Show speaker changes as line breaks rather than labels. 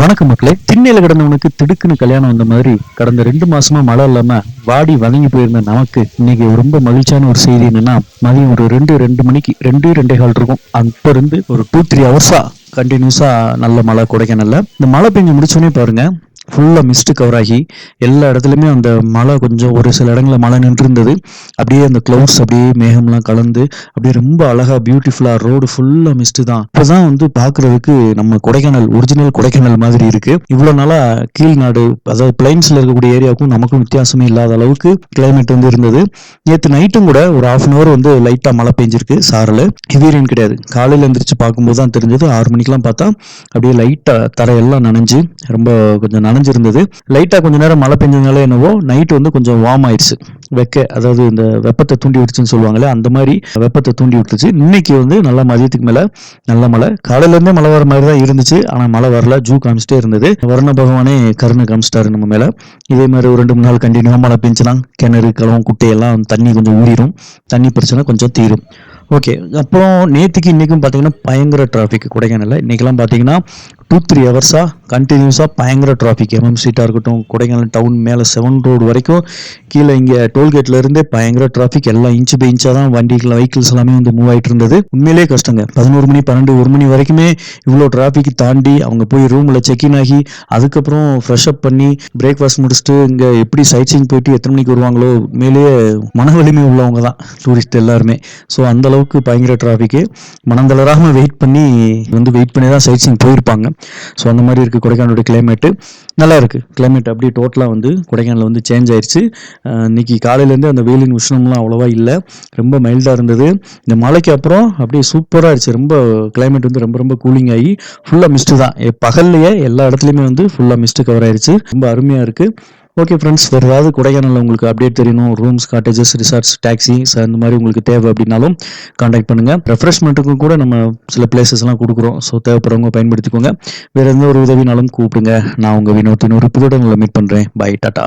வணக்கம் மக்களே. திண்ணையில கிடந்தவனுக்கு திடுக்குன்னு கல்யாணம் வந்த மாதிரி கடந்த 2 மாசமா மழை இல்லாம வாடி வதங்கி போயிருந்த நமக்கு இன்னைக்கு ரொம்ப மகிழ்ச்சியான ஒரு செய்தி என்னன்னா, மதியம் ஒரு 2 மணிக்கு 2:45 இருக்கும். அப்ப இருந்து ஒரு 2-3 ஹவர்ஸா கண்டினியூஸா நல்ல மழை கொடைக்கானல்ல. இந்த மழை பெஞ்சு முடிச்சோடனே பாருங்க, ஃபுல்லா மிஸ்ட் கவர் ஆகி எல்லா இடத்துலையுமே அந்த மழை கொஞ்சம் ஒரு சில இடங்களில் மழை நின்று இருந்தது. அப்படியே அந்த கிளவுட்ஸ் அப்படியே மேகம்லாம் கலந்து அப்படியே ரொம்ப அழகா பியூட்டிஃபுல்லா ரோடு ஃபுல்லா மிஸ்ட் தான். இப்பதான் வந்து பாக்குறதுக்கு நம்ம கொடைக்கானல் ஒரிஜினல் கொடைக்கானல் மாதிரி இருக்கு. இவ்வளவு நாளா கீழ்நாடு, அதாவது பிளைன்ஸ்ல இருக்கக்கூடிய ஏரியாவுக்கும் நமக்கும் வித்தியாசமே இல்லாத அளவுக்கு கிளைமேட் வந்து இருந்தது. நேற்று நைட்டும் கூட ஒரு 1/2 hour வந்து லைட்டா மழை பெஞ்சிருக்கு. சாரல் ஹெவி ரெயின் கிடையாது. காலையில எந்திரிச்சு பார்க்கும்போது தான் தெரிஞ்சது. 6 மணிக்கெல்லாம் பார்த்தா அப்படியே லைட்டா தரையெல்லாம் நனைஞ்சு ரொம்ப கொஞ்சம் நனைஞ்சிருந்தது. லைட்டா கொஞ்ச நேரம் மழை பெஞ்சதுனால என்னவோ நைட் வந்து கொஞ்சம் வார்ம் ஆயிடுச்சு. அதாவது இந்த வெப்பத்தை தூண்டி விட்டுச்சுன்னு சொல்லுவாங்களே, அந்த மாதிரி வெப்பத்தை தூண்டி விட்டுச்சு. இன்னைக்கு வந்து நல்லா மதியத்துக்கு மேல நல்ல மழை. காலையில இருந்தே மழை வர மாதிரி தான் இருந்துச்சு. ஆனா மழை வரல, ஜூ காமிச்சிட்டே இருந்தது. வர்ண பகவானே கருணை காமிச்சிட்டாரு நம்ம மேல. இதே மாதிரி ஒரு 2-3 நாள் கண்டினியூவா மழை பெஞ்சுனா கிணறு களம் குட்டையெல்லாம் தண்ணி கொஞ்சம் ஊறிடும். தண்ணி பிரச்சனை கொஞ்சம் தீரும். ஓகே. அப்புறம் நேற்றுக்கு இன்றைக்கும் பார்த்தீங்கன்னா பயங்கர டிராஃபிக் கொடைக்கானலில். இன்றைக்கெல்லாம் பார்த்தீங்கன்னா 2-3 ஹவர்ஸாக கண்டினியூஸாக பயங்கர டிராஃபிக். எம்எம் ஸ்ட்ரீட்டாக இருக்கட்டும், கொடைக்கானல் டவுன் மேலே 7 ரோடு வரைக்கும், கீழே இங்கே டோல்கேட்லேருந்தே பயங்கர டிராஃபிக். எல்லாம் இன்ச்சு பை இன்ச்சாக தான் வெஹிக்கிள்ஸ் எல்லாமே வந்து மூவ் ஆகிட்டு இருந்தது. உண்மையிலே கஷ்டங்க. 11 மணி 12 1 மணி வரைக்குமே இவ்வளோ டிராஃபிக் தாண்டி அவங்க போய் ரூமில் செக்இன் ஆகி அதுக்கப்புறம் ஃப்ரெஷ் அப் பண்ணி பிரேக்ஃபாஸ்ட் முடிச்சுட்டு இங்கே எப்படி சைட் சீயிங் போயிட்டு எத்தனை மணிக்கு வருவாங்களோ, உண்மையிலேயே மன வலிமை உள்ளவங்க தான் டூரிஸ்ட் எல்லாருமே. ஸோ அந்த அளவுக்கு பயங்கர டிராஃபிக்கு. மனந்தளராமல் வெயிட் பண்ணி தான் சைட் சீயிங் போயிருப்பாங்க. ஸோ அந்த மாதிரி இருக்குது கொடைக்கானலுடைய கிளைமேட்டு. நல்லா இருக்குது கிளைமேட். அப்படியே டோட்டலாக வந்து கொடைக்கானல் வந்து சேஞ்ச் ஆயிடுச்சு. இன்னைக்கு காலையிலேருந்து அந்த வெயிலின் உஷ்ணம்லாம் அவ்வளோவா இல்லை, ரொம்ப மைல்டாக இருந்தது. இந்த மழைக்கு அப்புறம் அப்படியே சூப்பராக இருந்துச்சு. ரொம்ப கிளைமேட் வந்து ரொம்ப ரொம்ப கூலிங் ஆகி ஃபுல்லாக மிஸ்ட்டு தான். பகல்லையே எல்லா இடத்துலையுமே வந்து ஃபுல்லாக மிஸ்ட்டு கவர் ஆயிடுச்சு. ரொம்ப அருமையாக இருக்குது. ஓகே ஃப்ரெண்ட்ஸ், வேறு ஏதாவது கொடைக்கானலில் உங்களுக்கு அப்டேட் தெரியணும், ரூம்ஸ், காட்டேஜஸ், ரிசார்ட்ஸ், டாக்ஸிஸ் அந்த மாதிரி உங்களுக்கு தேவை அப்படின்னாலும் காண்டாக்ட் பண்ணுங்கள். ரெஃப்ரெஷ்மெண்ட்டுக்கும் கூட நம்ம சில பிளேசஸ்லாம் கொடுக்குறோம். ஸோ தேவைப்படுறவங்க பயன்படுத்திக்கோங்க. வேறு எந்த ஒரு உதவினாலும் கூப்பிடுங்க. நான் உங்கள் வினோத். இன்னொரு புதுடன் உங்களை மீட் பண்ணுறேன். Bye, tata.